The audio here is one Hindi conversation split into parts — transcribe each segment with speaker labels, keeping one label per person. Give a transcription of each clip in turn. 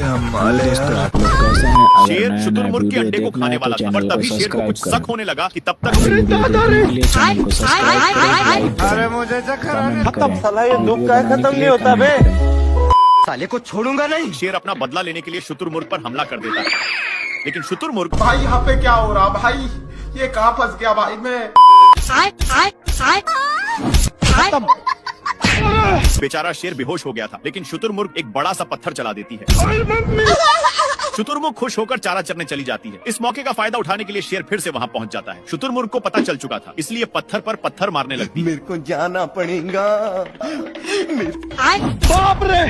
Speaker 1: दोस्तों आप लोग कैसे हैं? अगर
Speaker 2: शेर
Speaker 1: नया
Speaker 2: शुतुरमुर्ग के
Speaker 1: वीडियो
Speaker 2: अंडे को
Speaker 1: देखना
Speaker 2: खाने
Speaker 1: है तो
Speaker 2: वाला था,
Speaker 1: चैनल
Speaker 2: पर
Speaker 1: को
Speaker 2: तभी शेर को
Speaker 1: सब्सक्राइब
Speaker 2: कुछ
Speaker 1: करें।
Speaker 2: शक होने लगा कि तब तक
Speaker 1: वीडियो देखने के लिए चैनल को सब्सक्राइब करें,
Speaker 3: अरे मुझे चक्कर आ रहा है।
Speaker 1: खत्म
Speaker 3: साला ये दुख का खत्म नहीं होता बे। साले को छोड़ूंगा नहीं।
Speaker 2: शेर अपना बदला लेने के लिए शुतुरमुर्ग पर हमला कर देता है, लेकिन शुतुरमुर्ग
Speaker 4: भाई यहाँ पे क्या हो रहा भाई, ये कहाँ फंस गया भाई मैं।
Speaker 2: बेचारा शेर बेहोश हो गया था, लेकिन शुतुरमुर्ग एक बड़ा सा पत्थर चला देती है। शुतुरमुर्ग खुश होकर चारा चरने चली जाती है। इस मौके का फायदा उठाने के लिए शेर फिर से वहाँ पहुँच जाता है। शुतुरमुर्ग को पता चल चुका था, इसलिए पत्थर पर पत्थर मारने लगती है।
Speaker 3: मेरे को जाना पड़ेगा।
Speaker 4: बाप रे,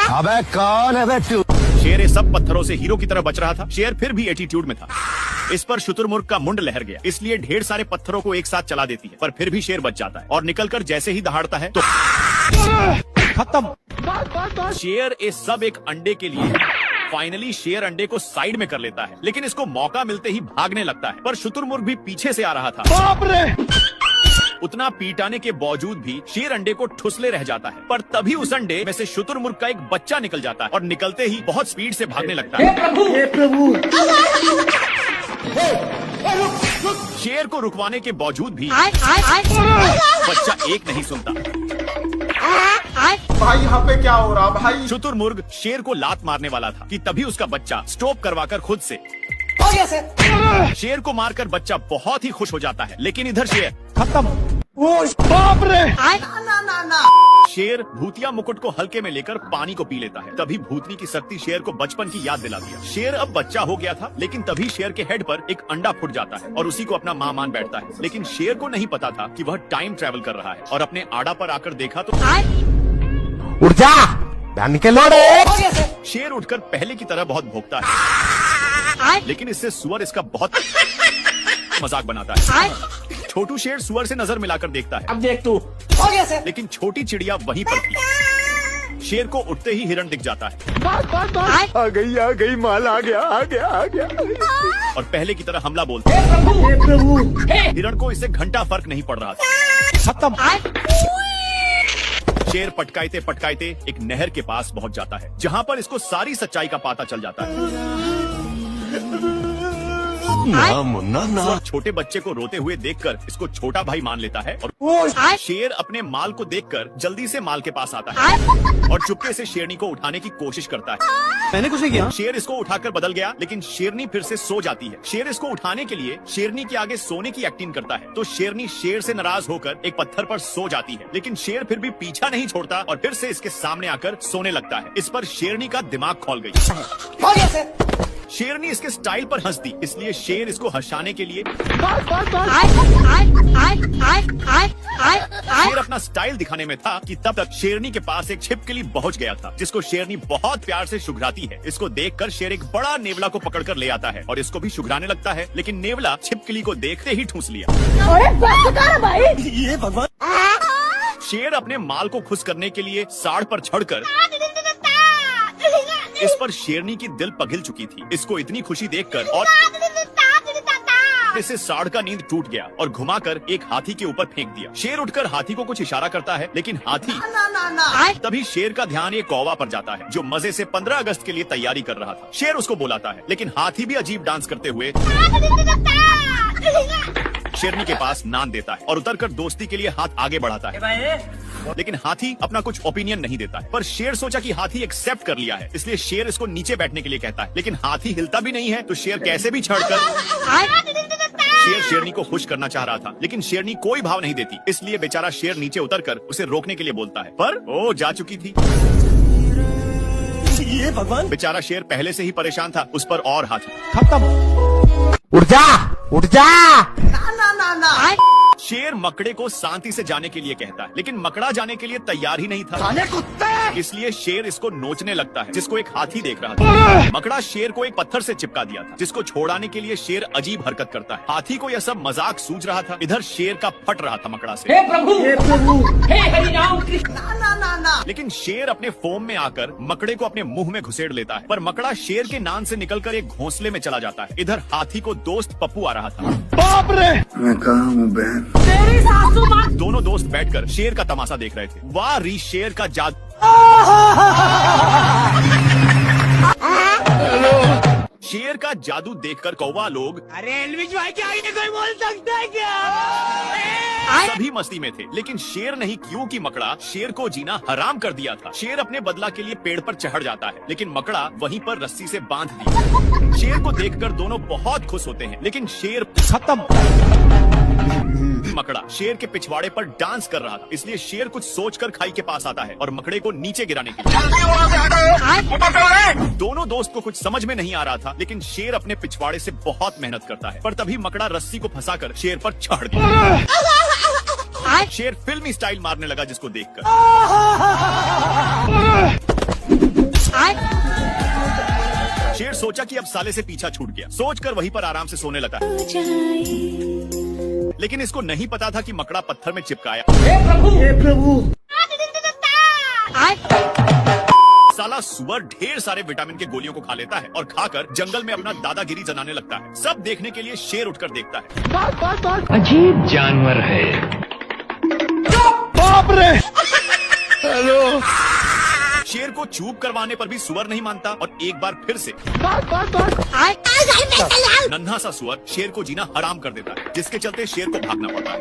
Speaker 3: अबे कौन है बे तू?
Speaker 2: शेर इस सब पत्थरों से हीरो की तरह बच रहा था। शेर फिर भी एटीट्यूड में था। इस पर शुतुरमुर्ग का मुंड लहर गया, इसलिए ढेर सारे पत्थरों को एक साथ चला देती है, पर फिर भी शेर बच जाता है और निकलकर जैसे ही दहाड़ता है तो खत्म। शेर इस सब एक अंडे के लिए फाइनली शेर अंडे को साइड में कर लेता है, लेकिन इसको मौका मिलते ही भागने लगता है, पर शुतुरमुर्ग भी पीछे से आ रहा था।
Speaker 4: बाप रे।
Speaker 2: उतना पीटाने के बावजूद भी शेर अंडे को ठुसले रह जाता है, पर तभी उस अंडे में से शुतुरमुर्ग का एक बच्चा निकल जाता है और निकलते ही बहुत स्पीड से भागने लगता है।
Speaker 3: प्रभु।
Speaker 2: शेर को रुकवाने के बावजूद भी बच्चा एक नहीं सुनता।
Speaker 4: भाई यहाँ पे क्या हो रहा भाई।
Speaker 2: शुतुरमुर्ग शेर को लात मारने वाला था कि तभी उसका बच्चा स्टॉप करवाकर खुद से शेर को मारकर बच्चा बहुत ही खुश हो जाता है, लेकिन इधर शेर
Speaker 4: खत्म। बाप रे।
Speaker 2: शेर भूतिया मुकुट को हल्के में लेकर पानी को पी लेता है। तभी भूतनी की शक्ति शेर को बचपन की याद दिला दिया। शेर अब बच्चा हो गया था, लेकिन तभी शेर के हेड पर एक अंडा फूट जाता है और उसी को अपना माँ मान बैठता है। लेकिन शेर को नहीं पता था कि वह टाइम ट्रेवल कर रहा है और अपने आड़ा पर आकर देखा तो
Speaker 3: उठ जा, निकलो रे।
Speaker 2: शेर उठकर पहले की तरह बहुत भौंकता है, लेकिन इससे सुअर इसका बहुत मजाक बनाता है। छोटू शेर सुअर से नजर मिलाकर देखता है,
Speaker 3: अब देख तू।
Speaker 2: लेकिन छोटी चिड़िया वहीं पर थी। शेर को उठते ही हिरण दिख जाता है
Speaker 3: आ गई माल आ गया।
Speaker 2: और पहले की तरह हमला बोलता है।
Speaker 3: प्रभु।
Speaker 2: हिरण को इससे घंटा फर्क नहीं पड़ रहा था।
Speaker 4: खत्म।
Speaker 2: शेर पटकाते पटकाते एक नहर के पास पहुंच जाता है, जहां पर इसको सारी सच्चाई का पता चल जाता है।
Speaker 3: ना मुन्ना ना।
Speaker 2: सुअर छोटे बच्चे को रोते हुए देखकर इसको छोटा भाई मान लेता है और शेर अपने माल को देखकर जल्दी से माल के पास आता है और चुपके से शेरनी को उठाने की कोशिश करता है।
Speaker 3: मैंने कुछ नहीं किया।
Speaker 2: शेर इसको उठाकर बदल गया, लेकिन शेरनी फिर से सो जाती है। शेर इसको उठाने के लिए शेरनी के आगे सोने की एक्टिंग करता है, तो शेरनी शेर से नाराज होकर एक पत्थर पर सो जाती है, लेकिन शेर फिर भी पीछा नहीं छोड़ता और फिर से इसके सामने आकर सोने लगता है। इस पर शेरनी का दिमाग खोल गई। शेरनी इसके स्टाइल पर हंसती, इसलिए शेर इसको हंसाने के लिए शेर अपना स्टाइल दिखाने में था कि तब तक शेरनी के पास एक छिपकली पहुंच गया था, जिसको शेरनी बहुत प्यार से शुघराती है। इसको देखकर शेर एक बड़ा नेवला को पकड़कर ले आता है और इसको भी शुघराने लगता है, लेकिन नेवला छिपकली को देखते ही ठूंस लिया।
Speaker 3: ये भगवान।
Speaker 2: शेर अपने माल को खुश करने के लिए साड़ पर चढ़कर इस पर शेरनी की दिल पिघल चुकी थी। इसको इतनी खुशी देखकर और इससे साड़ का नींद टूट गया और घुमाकर एक हाथी के ऊपर फेंक दिया। शेर उठकर हाथी को कुछ इशारा करता है, लेकिन हाथी तभी शेर का ध्यान एक कौवा पर जाता है, जो मजे से 15 अगस्त के लिए तैयारी कर रहा था। शेर उसको बुलाता है, लेकिन हाथी भी अजीब डांस करते हुए शेरनी के पास नान देता है और उतरकर दोस्ती के लिए हाथ आगे बढ़ाता है, लेकिन हाथी अपना कुछ ओपिनियन नहीं देता है। पर शेर सोचा कि हाथी एक्सेप्ट कर लिया है, इसलिए शेर इसको नीचे बैठने के लिए कहता है, लेकिन हाथी हिलता भी नहीं है, तो शेर कैसे भी चढ़कर शेर शेरनी को खुश करना चाह रहा था, लेकिन शेरनी कोई भाव नहीं देती, इसलिए बेचारा शेर नीचे उतरकर उसे रोकने के लिए बोलता है, पर वो जा चुकी थी।
Speaker 3: ये भगवान।
Speaker 2: बेचारा शेर पहले से ही परेशान था, उस पर और हाथी।
Speaker 4: खत्म।
Speaker 3: उठ जा, उठ जा।
Speaker 2: शेर मकड़े को शांति से जाने के लिए कहता है, लेकिन मकड़ा जाने के लिए तैयार ही नहीं था, इसलिए शेर इसको नोचने लगता है, जिसको एक हाथी देख रहा था। मकड़ा शेर को एक पत्थर से चिपका दिया था, जिसको छोड़ाने के लिए शेर अजीब हरकत करता है। हाथी को यह सब मजाक सूझ रहा था, इधर शेर का फट रहा था मकड़ा से।
Speaker 5: हे प्रभु, हे हरि राम कृष्ण।
Speaker 2: लेकिन शेर अपने फोम में आकर मकड़े को अपने मुंह में घुसेड़ लेता है, पर मकड़ा शेर के नान से निकलकर एक घोंसले में चला जाता है। इधर हाथी को दोस्त पप्पू आ रहा था।
Speaker 4: बाप रे।
Speaker 1: मैं कहाँ हूँ बहन?
Speaker 5: तेरी सासू माँ।
Speaker 2: दोनों दोस्त बैठकर शेर का तमाशा देख रहे थे। वाह री शेर का जादू। का जादू देखकर कौवा लोग
Speaker 3: अरे एलविश भाई क्या ये कोई बोल सकता है क्या?
Speaker 2: सभी मस्ती में थे, लेकिन शेर नहीं क्यों कि मकड़ा शेर को जीना हराम कर दिया था। शेर अपने बदला के लिए पेड़ पर चढ़ जाता है, लेकिन मकड़ा वहीं पर रस्सी से बांध दिया। शेर को देखकर दोनों बहुत खुश होते हैं, लेकिन शेर खत्म। मकड़ा शेर के पिछवाड़े पर डांस कर रहा था, इसलिए शेर कुछ सोचकर खाई के पास आता है और मकड़े को नीचे गिराने के लिए। दोनों दोस्त को कुछ समझ में नहीं आ रहा था, लेकिन शेर अपने पिछवाड़े से बहुत मेहनत करता है। पर तभी मकड़ा रस्सी को फंसाकर शेर पर चढ़ गया। शेर फिल्मी स्टाइल मारने लगा, जिसको देखकर शेर सोचा कि अब साले से पीछा छूट गया। सोचकर वहीं पर आराम से सोने लगा, लेकिन इसको नहीं पता था कि मकड़ा पत्थर में चिपकाया। साला सुअर ढेर सारे विटामिन के गोलियों को खा लेता है और खाकर जंगल में अपना दादागिरी जताने लगता है। सब देखने के लिए शेर उठकर देखता है।
Speaker 6: अजीब जानवर है।
Speaker 3: बाप रे! हेलो।
Speaker 2: शेर को चूप करवाने पर भी सुअर नहीं मानता और एक बार फिर से नन्हा सा सुअर शेर को जीना हराम कर देता है, जिसके चलते शेर को भागना पड़ता है।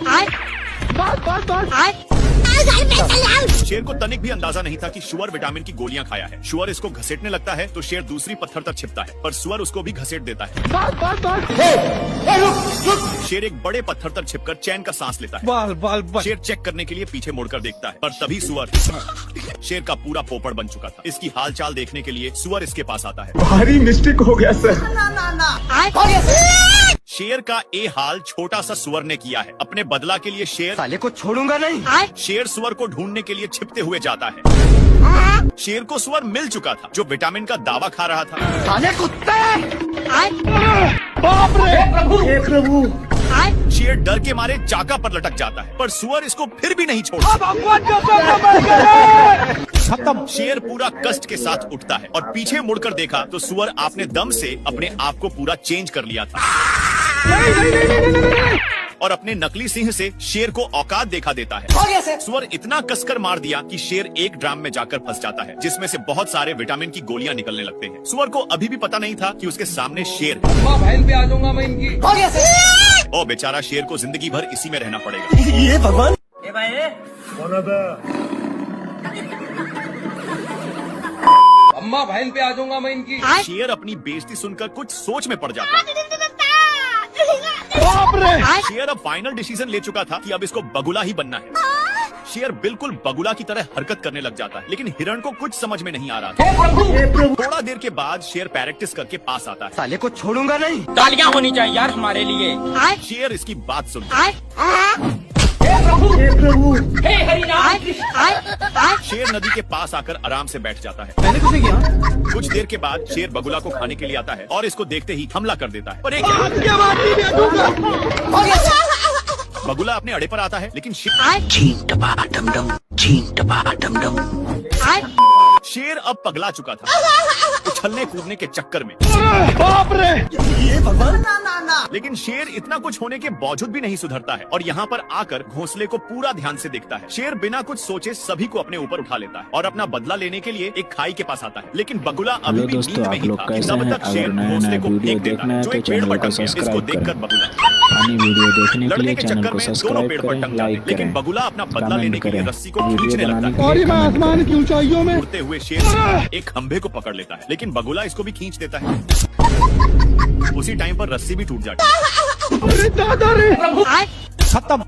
Speaker 2: शेर को तनिक भी अंदाजा नहीं था कि सुअर विटामिन की गोलियां खाया है। सुअर इसको घसीटने लगता है तो शेर दूसरी पत्थर तक छिपता है, पर सुअर उसको भी घसीट देता है। शेर एक बड़े पत्थर तक छिपकर चैन का सांस लेता है। शेर चेक करने के लिए पीछे मुड़कर देखता है, पर तभी सुअर शेर का पूरा पोपड़ बन चुका था। इसकी हालचाल देखने के लिए सुअर इसके पास आता है।
Speaker 4: भारी मिस्टेक हो गया सर।
Speaker 2: शेर का ए हाल छोटा सा सुअर ने किया है। अपने बदला के लिए शेर
Speaker 3: साले को छोड़ूंगा नहीं।
Speaker 2: शेर सुअर को ढूंढने के लिए छिपते हुए जाता है। शेर को सुअर मिल चुका था, जो विटामिन का दावा खा रहा था।
Speaker 3: साले कुत्ते!
Speaker 4: बाप रे! हे प्रभु!
Speaker 2: शेर डर के मारे चाका पर लटक जाता है, पर सुअर इसको फिर भी नहीं छोड़ता। खत्म। शेर पूरा कष्ट के साथ उठता है और पीछे मुड़कर देखा तो सुअर अपने दम से अपने आप को पूरा चेंज कर लिया था और अपने नकली सिंह से शेर को औकात देखा देता है। सुअर इतना कसकर मार दिया कि शेर एक ड्राम में जाकर फंस जाता है, जिसमें से बहुत सारे विटामिन की गोलियां निकलने लगते हैं। सुअर को अभी भी पता नहीं था कि उसके सामने शेर है।
Speaker 5: बहन पे आ जाऊंगा मैं इनकी।
Speaker 2: और बेचारा शेर को जिंदगी भर इसी में रहना पड़ेगा।
Speaker 3: ये भगवान!
Speaker 5: ए भाई अम्मा बहन पे आ जाऊंगा मैं इनकी।
Speaker 2: शेर अपनी बेइज्जती सुनकर कुछ सोच में पड़ जाता है।
Speaker 3: बाप रे!
Speaker 2: शेर अब फाइनल डिसीजन ले चुका था कि अब इसको बगुला ही बनना है। शेर बिल्कुल बगुला की तरह हरकत करने लग जाता है, लेकिन हिरण को कुछ समझ में नहीं आ रहा था। थोड़ा देर के बाद शेर प्रैक्टिस करके पास आता है।
Speaker 3: साले को छोड़ूंगा नहीं।
Speaker 5: तालियां होनी चाहिए यार हमारे लिए।
Speaker 2: शेर इसकी बात सुन
Speaker 5: हे प्रभु हे हरि राम कृष्ण।
Speaker 2: शेर नदी के पास आकर आराम से बैठ जाता है।
Speaker 3: मैंने कुछ नहीं किया।
Speaker 2: कुछ देर के बाद शेर बगुला को खाने के लिए आता है और इसको देखते ही हमला कर देता है। पर एक बगुला अपने अड़े पर आता है, लेकिन शेर अब पगला चुका था उछलने कूदने के चक्कर में।
Speaker 3: बाप रे! ये भगवान!
Speaker 2: लेकिन शेर इतना कुछ होने के बावजूद भी नहीं सुधरता है और यहाँ पर आकर घोंसले को पूरा ध्यान से देखता है। शेर बिना कुछ सोचे सभी को अपने ऊपर उठा लेता है और अपना बदला लेने के लिए एक खाई के पास आता है, लेकिन बगुला अभी
Speaker 1: हेलो
Speaker 2: भी
Speaker 1: दोस्तों,
Speaker 2: नींद में
Speaker 1: आप
Speaker 2: ही
Speaker 1: लोग
Speaker 2: था।
Speaker 1: कैसे
Speaker 2: तब
Speaker 1: हैं?
Speaker 2: तक शेर
Speaker 1: अगर नया
Speaker 2: घोंसले
Speaker 1: नया
Speaker 2: को
Speaker 1: वीडियो
Speaker 2: फेंक देता
Speaker 1: देखना
Speaker 2: है,
Speaker 1: है
Speaker 2: जो
Speaker 1: तो
Speaker 2: एक पेड़
Speaker 1: चैनल
Speaker 2: पर
Speaker 1: को
Speaker 2: टंग गया। इसको
Speaker 1: सब्सक्राइब
Speaker 2: देखकर
Speaker 1: करें।
Speaker 2: बगुला
Speaker 1: अन्य वीडियो देखने के
Speaker 2: लड़ने
Speaker 1: लिए
Speaker 2: के
Speaker 1: चैनल
Speaker 2: चक्कर
Speaker 1: को
Speaker 2: में दोनों
Speaker 1: सब्सक्राइब
Speaker 2: पेड़ पर
Speaker 1: करें,
Speaker 2: टंग जाते
Speaker 1: लाइक
Speaker 2: हैं, लेकिन
Speaker 1: करें,
Speaker 2: बगुला अपना बदला
Speaker 1: कमेंट
Speaker 2: लेने के लिए
Speaker 1: करें।
Speaker 2: रस्सी को
Speaker 1: वीडियो
Speaker 2: खींचने
Speaker 1: बनाने
Speaker 2: लगता
Speaker 1: के
Speaker 2: है।
Speaker 1: लिए कमेंट करें।
Speaker 3: की ऊंचाइयों में
Speaker 2: उड़ते हुए शेर एक खंभे को पकड़ लेता है, लेकिन बगुला इसको भी खींच देता है। उसी टाइम पर रस्सी भी टूट जाती है।
Speaker 3: अरे दादा रे!
Speaker 5: प्रभु
Speaker 3: खत्म।